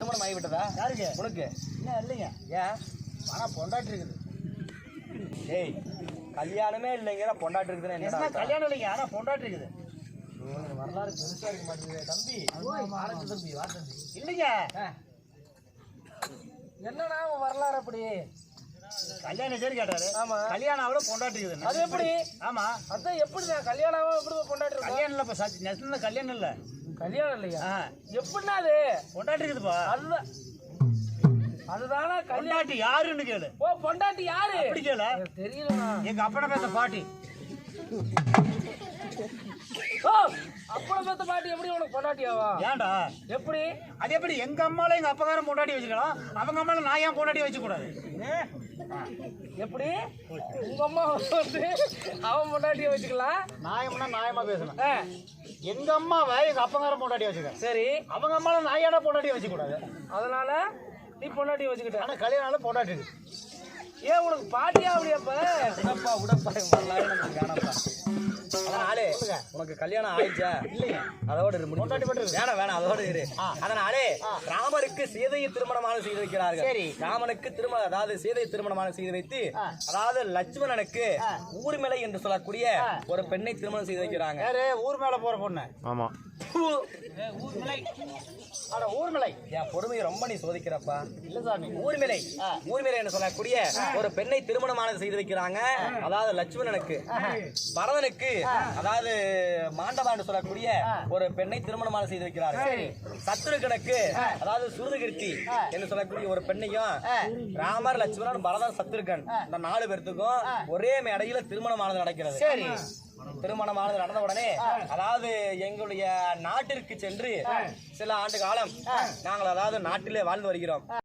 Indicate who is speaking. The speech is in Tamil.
Speaker 1: திருமணம் ஆகிவிட்டதா?
Speaker 2: யாருக்கு?
Speaker 1: உனக்கு.
Speaker 2: என்ன இல்லைங்க.
Speaker 1: ஏன்?
Speaker 2: ஆனா பொண்டாட்டி இருக்குது.
Speaker 1: ஏய், கல்யாணமே இல்லைங்கிற பொண்டாட்டி இருக்குதுன்னு
Speaker 2: என்ன
Speaker 1: என்ன?
Speaker 2: கல்யாணம் இல்லைங்க, ஆனா பொண்டாட்டி இருக்குது.
Speaker 1: வரலாறு பெருசா இருக்க மாட்டேங்குது தம்பி.
Speaker 2: தம்பி வா தம்பி. இல்லைங்க,
Speaker 3: என்னன்னா வரலாறு அப்படி?
Speaker 2: கல்யாணம் சரி கேட்டாரு.
Speaker 3: ஆமா.
Speaker 2: கல்யாணம் ஆகல பொண்டாட்டி இருக்குது.
Speaker 3: அது எப்படி?
Speaker 2: ஆமா,
Speaker 3: அதான் எப்படி நான் கல்யாணம் எப்படி பொண்டாட்டி இருக்கும்?
Speaker 2: கல்யாணம் இல்லப்பா, சாட்சி நெசத்துல கல்யாணம் இல்ல.
Speaker 3: கல்யாணம் இல்லையா?
Speaker 2: ஆ,
Speaker 3: எப்படின்னா அது
Speaker 2: பொண்டாட்டி இருக்குதுப்பா.
Speaker 3: அதுதானா கல்யாணம்?
Speaker 2: பொண்டாட்டி யாருன்னு கேளு.
Speaker 3: ஓ, பொண்டாட்டி யாரு?
Speaker 2: அப்படி கேளு.
Speaker 3: தெரியலண்ணா.
Speaker 2: எங்க அப்பனை பேச பாட்டி.
Speaker 3: ஓ, அப்பளம் பெத்த பாட்டி எப்படி உனக்கு பொண்டாட்டி ஆவா?
Speaker 2: ஏன்டா?
Speaker 3: எப்படி?
Speaker 2: அது எப்படி எங்க அம்மால எங்க அப்பகாரம் பொண்டாட்டி வச்சுக்கலாம், அவங்க அம்மால நான் ஏன் பொண்டாட்டி வச்சு கூடாது?
Speaker 3: எப்படி உங்க அம்மா வந்து அவன் பொண்டாட்டிய வச்சுக்கலாம்?
Speaker 2: நியாயமா பேசணும். எங்க அம்மாவை எங்க அப்பகாரம் பொண்டாட்டி வச்சுக்க,
Speaker 3: சரி.
Speaker 2: அவங்க அம்மால நான் ஏன் பொண்டாட்டி வச்சு கூடாது?
Speaker 3: அதனால நீ பொண்டாட்டிய வச்சுக்கிட்ட.
Speaker 2: ஆனா கல்யாணம் பொண்டாட்டி இருக்கு.
Speaker 3: ஏன் உனக்கு பாட்டியா அப்படியாப்ப?
Speaker 1: உடப்பா வரலாறு நமக்கு வேணாம்ப்பா. அதனாலே உனக்கு கல்யாணம் ஆயிடுச்சா?
Speaker 2: இல்லைங்க,
Speaker 1: அதோட
Speaker 2: பொண்டாட்டி மட்டும் இருக்கு.
Speaker 1: வேணாம் அதோட இரு. அதனாலே ராமருக்கு சீதையை திருமணமான செய்து வைக்கிறார்கள்.
Speaker 2: சரி.
Speaker 1: ராமனுக்கு திருமணம், அதாவது சீதையை திருமணமான செய்து வைத்து, அதாவது லட்சுமணனுக்கு ஊர்மிளை என்று சொல்லக்கூடிய ஒரு பெண்ணை திருமணம் செய்து வைக்கிறாங்க.
Speaker 2: யாரு? ஊர் மேல போற பொண்ணு.
Speaker 1: ஆமா.
Speaker 2: அட ஊர்மிளை.
Speaker 1: என் பொறுமையை ரொம்ப நீ சோதிக்கிறப்பா.
Speaker 2: இல்ல சாமி,
Speaker 1: ஊர்மிளை என்று சொல்லக்கூடிய ஒரு பெண்ணை திருமணமானது செய்து வைக்கிறாங்க. அதாவது லட்சுமணனுக்கு, பரதனுக்கு, அதாவது மாண்டவா என்று சொல்லக்கூடிய ஒரு பெண்ணை திருமணமானது செய்து வைக்கிறார்கள். சத்ருகனுக்கு, அதாவது சுருதகிருத்தி என்று சொல்லக்கூடிய ஒரு பெண்ணையும், ராமர், லட்சுமணன், பரதன், சத்ருகன் இந்த 4 பேர்த்துக்கும் ஒரே மேடையில திருமணமானது நடக்கிறது.
Speaker 2: சரி.
Speaker 1: திருமணமானது நடந்த உடனே, அதாவது எங்களுடைய நாட்டிற்கு சென்று சில ஆண்டு காலம் நாங்கள் அதாவது நாட்டிலே வாழ்ந்து வருகிறோம்.